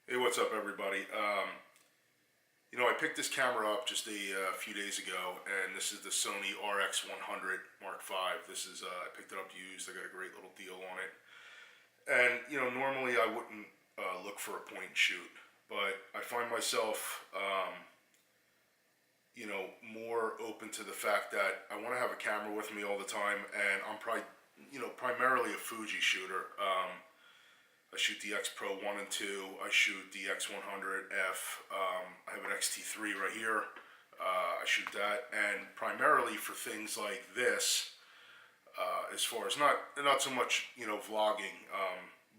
Hey, what's up, everybody? I picked this camera up just a few days ago, and this is the Sony RX100 Mark V. This is I picked it up used. I got a great little deal on it. And normally I wouldn't look for a point and shoot, but I find myself, more open to the fact that I want to have a camera with me all the time, and I'm probably, primarily a Fuji shooter. I shoot the X Pro 1 and 2. I shoot the X100F. I have an XT3 right here. I shoot that, and primarily for things like this, as far as not so much vlogging,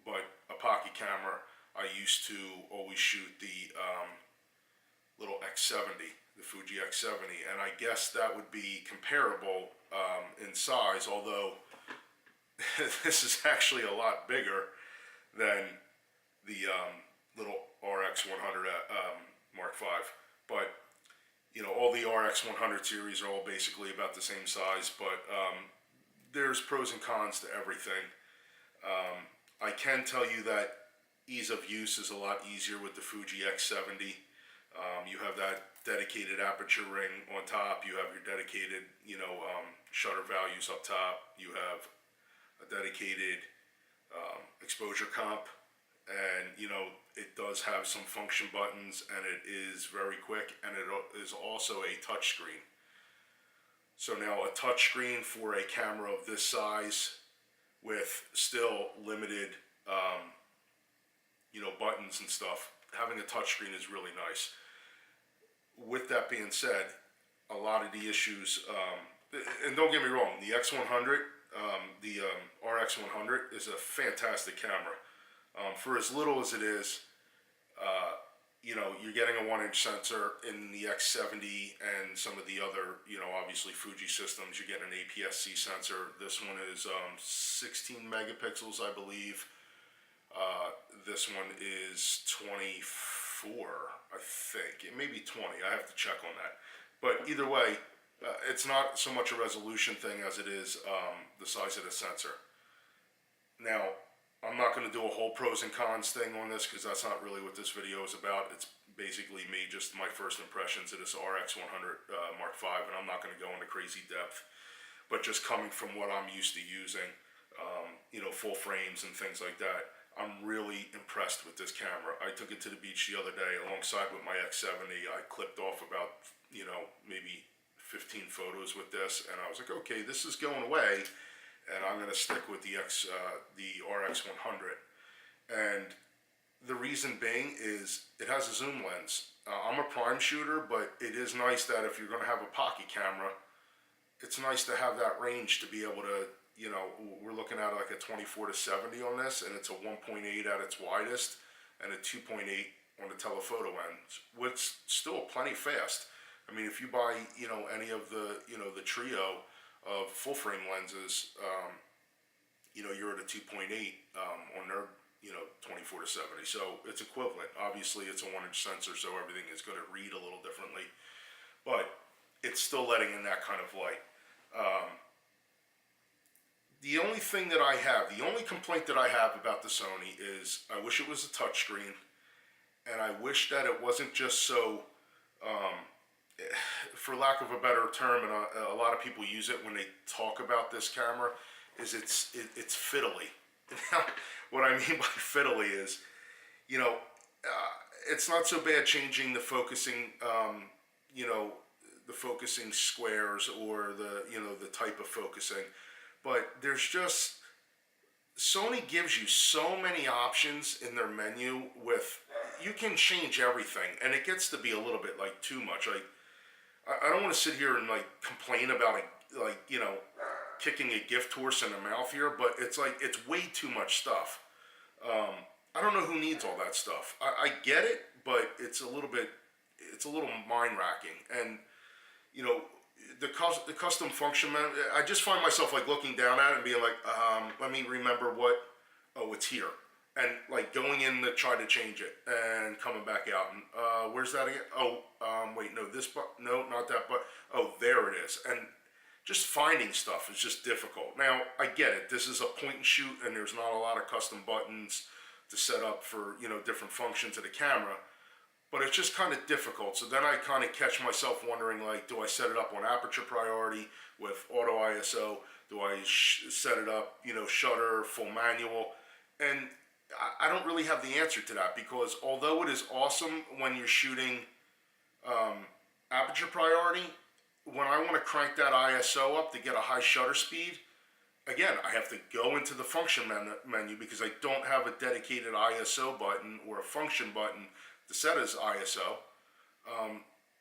but a pocket camera. I used to always shoot the little X70, the Fuji X70, and I guess that would be comparable in size, although this is actually a lot bigger than the little RX100 Mark V. But all the RX100 series are all basically about the same size, but there's pros and cons to everything. I can tell you that ease of use is a lot easier with the Fuji X70. You have that dedicated aperture ring on top. You have your dedicated, shutter values up top. You have a dedicated exposure comp, and it does have some function buttons, and it is very quick, and it is also a touch screen. So now a touch screen for a camera of this size with still limited buttons and stuff, having a touch screen is really nice. With that being said, a lot of the issues, and don't get me wrong, the X100, the RX100 is a fantastic camera. For as little as it is, you're getting a 1-inch sensor in the X70 and some of the other, obviously Fuji systems. You're getting an APS-C sensor. This one is 16 megapixels, I believe. This one is 24, I think. It may be 20. I have to check on that. But either way, it's not so much a resolution thing as it is the size of the sensor. Now, I'm not going to do a whole pros and cons thing on this because that's not really what this video is about. It's basically me, just my first impressions of this RX100 Mark V, and I'm not going to go into crazy depth. But just coming from what I'm used to using, full frames and things like that, I'm really impressed with this camera. I took it to the beach the other day alongside with my X70. I clipped off about, maybe 15 photos with this, and I was like, okay, this is going away, and I'm going to stick with the RX100. And the reason being is it has a zoom lens. I'm a prime shooter, but it is nice that if you're going to have a pocket camera, it's nice to have that range to be able to, we're looking at like a 24-70 on this, and it's a 1.8 at its widest and a 2.8 on the telephoto end, which is still plenty fast. I mean, if you buy, any of the, the trio of full frame lenses, you're at a 2.8 on their, 24-70. So it's equivalent. Obviously, it's a 1-inch sensor, so everything is going to read a little differently, but it's still letting in that kind of light. The only thing that the only complaint that I have about the Sony is I wish it was a touchscreen, and I wish that it wasn't just so, for lack of a better term, and a lot of people use it when they talk about this camera, is it's fiddly. Now, what I mean by fiddly is, it's not so bad changing the focusing, the focusing squares or the type of focusing, but there's just, Sony gives you so many options in their menu with, you can change everything, and it gets to be a little bit like too much. Like, I don't want to sit here and like complain about kicking a gift horse in the mouth here, but it's like, it's way too much stuff. I don't know who needs all that stuff. I get it, but it's a little mind racking. And, the custom function, I just find myself like looking down at it and being like, let me remember it's here. And like going in to try to change it and coming back out and where's that again? Oh, wait, no, this button, no, not that button. Oh, there it is. And just finding stuff is just difficult. Now, I get it. This is a point and shoot, and there's not a lot of custom buttons. to set up for, you know, different functions of the camera. But it's just kind of difficult. So then I kind of catch myself wondering, like, do I set it up on aperture priority with auto ISO? Do I set it up, you know, shutter, full manual? And I don't really have the answer to that, because although it is awesome when you're shooting aperture priority, when I want to crank that ISO up to get a high shutter speed, again, I have to go into the function menu because I don't have a dedicated ISO button or a function button to set as ISO.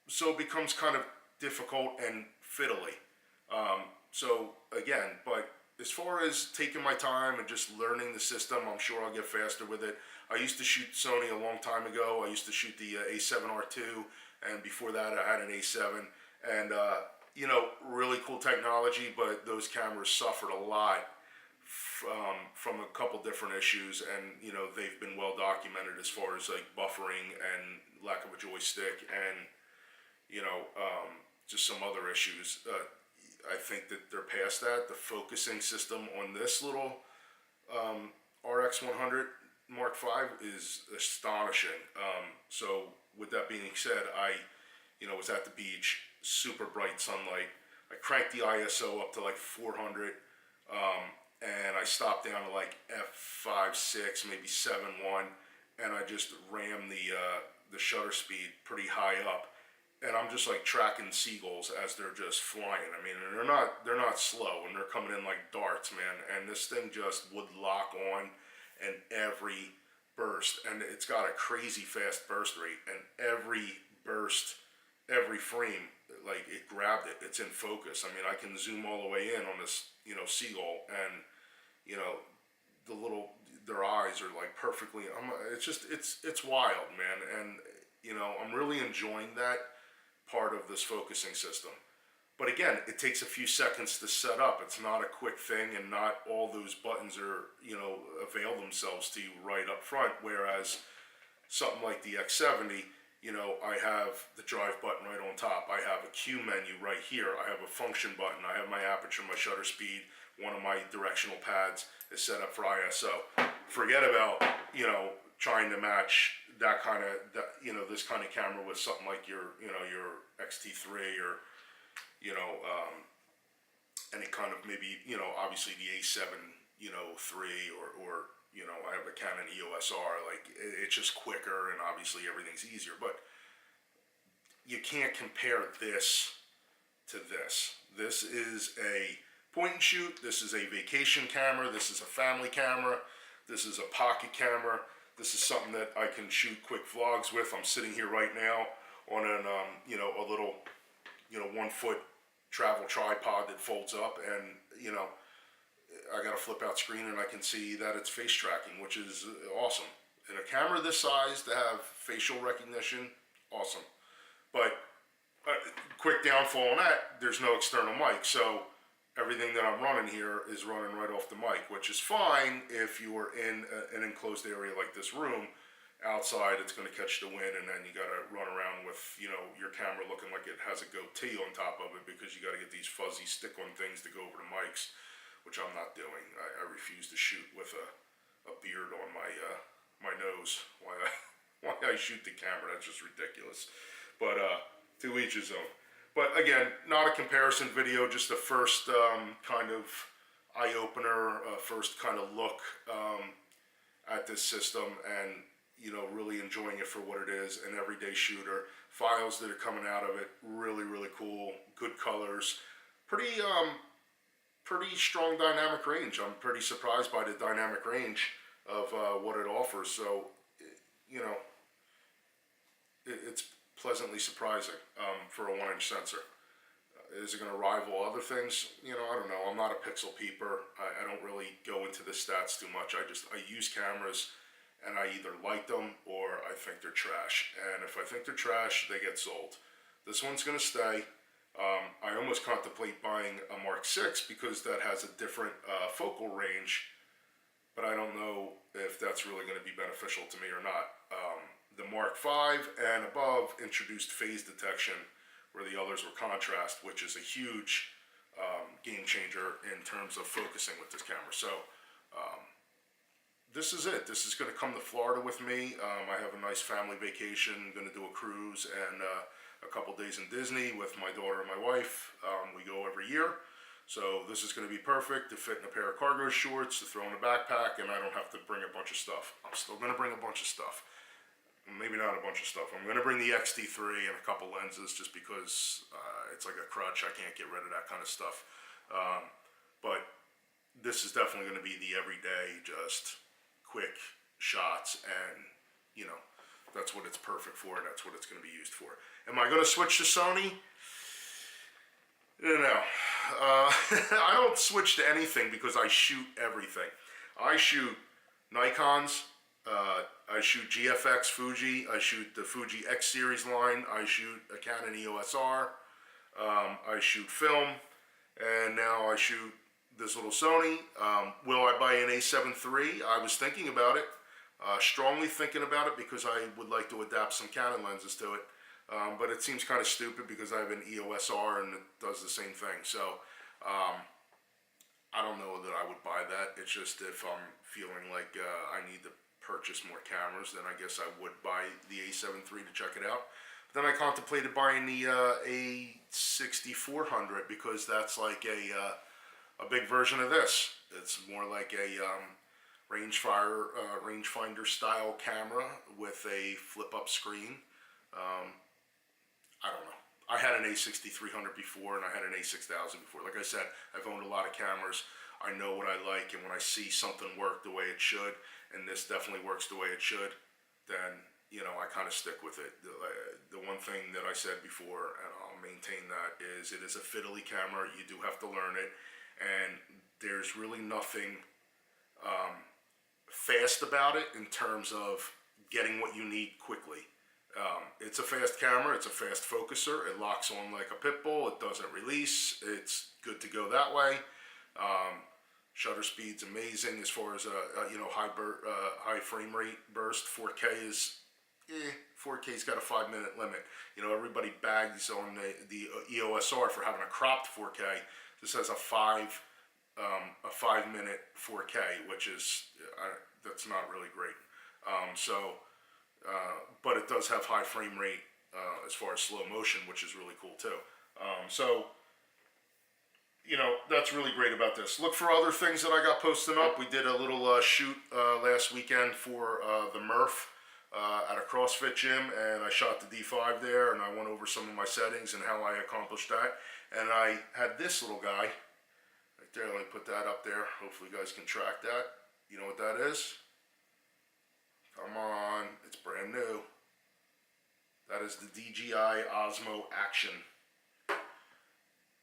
So it becomes kind of difficult and fiddly. So again, but as far as taking my time and just learning the system, I'm sure I'll get faster with it. I used to shoot Sony a long time ago. I used to shoot the A7R2, and before that I had an A7. And you know, really cool technology, but those cameras suffered a lot from a couple different issues, and you know, they've been well documented as far as like buffering and lack of a joystick, and you know, just some other issues. I think that they're past that. The focusing system on this little RX100 Mark V is astonishing. So with that being said, I, you know, was at the beach, super bright sunlight. I cranked the ISO up to like 400, and I stopped down to like f5.6, maybe 7.1, and I just rammed the shutter speed pretty high up. And I'm just like tracking seagulls as they're just flying. I mean, they're not slow, and they're coming in like darts, man. And this thing just would lock on, and every burst, and it's got a crazy fast burst rate, and every burst, every frame, like it grabbed it. It's in focus. I mean, I can zoom all the way in on this, you know, seagull, and you know, their eyes are like perfectly. It's wild, man. And you know, I'm really enjoying that part of this focusing system. But again, it takes a few seconds to set up. It's not a quick thing, and not all those buttons are, you know, avail themselves to you right up front. Whereas something like the X70, you know, I have the drive button right on top. I have a Q menu right here. I have a function button. I have my aperture, my shutter speed. One of my directional pads is set up for ISO. Forget about, you know, trying to match that kind of, you know, this kind of camera with something like your, you know, your XT3 or, you know, any kind of, maybe, you know, obviously the A7, you know, 3 or you know, I have a Canon EOS R. Like, it's just quicker, and obviously everything's easier. But you can't compare this to this. This is a point and shoot. This is a vacation camera. This is a family camera. This is a pocket camera. This is something that I can shoot quick vlogs with. I'm sitting here right now on an, you know, a little, you know, 1-foot travel tripod that folds up, and, you know, I got a flip out screen, and I can see that it's face tracking, which is awesome. In a camera this size to have facial recognition, awesome. But quick downfall on that, there's no external mic. So everything that I'm running here is running right off the mic, which is fine if you are in an enclosed area like this room. Outside, it's going to catch the wind, and then you got to run around with, you know, your camera looking like it has a goatee on top of it, because you got to get these fuzzy stick-on things to go over the mics, which I'm not doing. I refuse to shoot with a beard on my nose while I shoot the camera. That's just ridiculous. But to each his own. But again, not a comparison video, just the first kind of eye-opener, first kind of look at this system, and you know, really enjoying it for what it is, an everyday shooter. Files that are coming out of it, really, really cool. Good colors. Pretty strong dynamic range. I'm pretty surprised by the dynamic range of what it offers. So, you know, it's pleasantly surprising for a 1-inch sensor. Is it going to rival other things? You know, I don't know. I'm not a pixel peeper. I don't really go into the stats too much. I use cameras, and I either like them or I think they're trash. And if I think they're trash, they get sold. This one's going to stay. I almost contemplate buying a Mark VI because that has a different focal range, but I don't know if that's really going to be beneficial to me or not. The Mark V and above introduced phase detection, where the others were contrast, which is a huge game changer in terms of focusing with this camera. So this is it. This is going to come to Florida with me. I have a nice family vacation. Going to do a cruise and a couple days in Disney with my daughter and my wife. We go every year. So this is going to be perfect to fit in a pair of cargo shorts, to throw in a backpack, and I don't have to bring a bunch of stuff. I'm still going to bring a bunch of stuff. Maybe not a bunch of stuff. I'm going to bring the XT3 and a couple lenses just because it's like a crutch. I can't get rid of that kind of stuff. But this is definitely going to be the everyday, just quick shots, and you know, that's what it's perfect for, and that's what it's going to be used for. Am I going to switch to Sony? No. I don't switch to anything because I shoot everything. I shoot Nikons, I shoot GFX Fuji, I shoot the Fuji X series line, I shoot a Canon EOS R, I shoot film, and now I shoot this little Sony. Will I buy an A7 III? I was thinking about it, strongly thinking about it, because I would like to adapt some Canon lenses to it. But it seems kind of stupid because I have an EOS R and it does the same thing. So I don't know that I would buy that. It's just if I'm feeling like I need to purchase more cameras, then I guess I would buy the A7 III to check it out. But then I contemplated buying the A6400 because that's like a big version of this. It's more like a rangefinder style camera with a flip up screen. I don't know. I had an A6300 before, and I had an A6000 before. Like I said, I've owned a lot of cameras. I know what I like, and when I see something work the way it should, and this definitely works the way it should, then, you know, I kind of stick with it. The one thing that I said before, and I'll maintain that, is it is a fiddly camera. You do have to learn it, and there's really nothing fast about it in terms of getting what you need quickly. It's a fast camera, it's a fast focuser, it locks on like a pit bull, it doesn't release, it's good to go that way. Shutter speed's amazing as far as high frame rate burst. 4K is 4K's got a 5-minute limit. You know, everybody bags on the EOS R for having a cropped 4K. This has a 5-minute 4K, which is that's not really great. But it does have high frame rate as far as slow motion, which is really cool too. You know, that's really great about this. Look for other things that I got posting up. We did a little shoot last weekend for the Murph at a CrossFit gym, and I shot the D5 there, and I went over some of my settings and how I accomplished that. And I had this little guy right there. Let me put that up there. Hopefully you guys can track that. You know what that is? Come on, it's brand new. That is the DJI Osmo Action.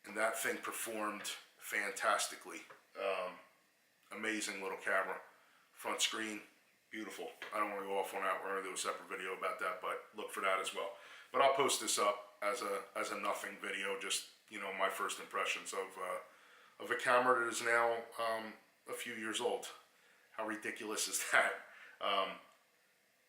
And that thing performed fantastically. Amazing little camera. Front screen, beautiful. I don't want to go off on that. We're going to do a separate video about that, but look for that as well. But I'll post this up as a nothing video, just, you know, my first impressions of a camera that is now a few years old. How ridiculous is that?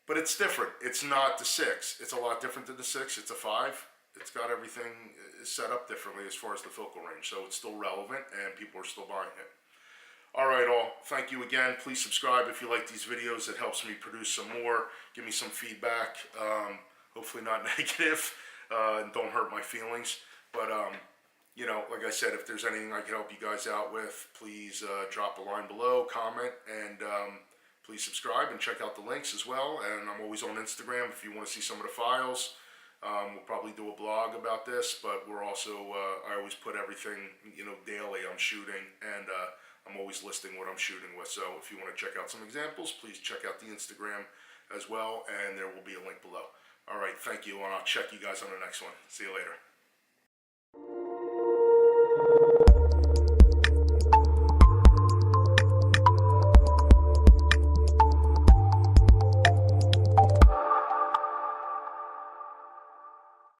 But it's different. It's not the 6. It's a lot different than the 6. It's a 5. It's got everything set up differently as far as the focal range. So it's still relevant and people are still buying it. All right, all. Thank you again. Please subscribe if you like these videos. It helps me produce some more. Give me some feedback. Hopefully not negative. And don't hurt my feelings. But, you know, like I said, if there's anything I can help you guys out with, please drop a line below, comment, and please subscribe and check out the links as well. And I'm always on Instagram if you want to see some of the files. We'll probably do a blog about this, but we're also, I always put everything, you know, daily I'm shooting, and I'm always listing what I'm shooting with. So if you want to check out some examples, please check out the Instagram as well, and there will be a link below. All right, thank you, and I'll check you guys on the next one. See you later.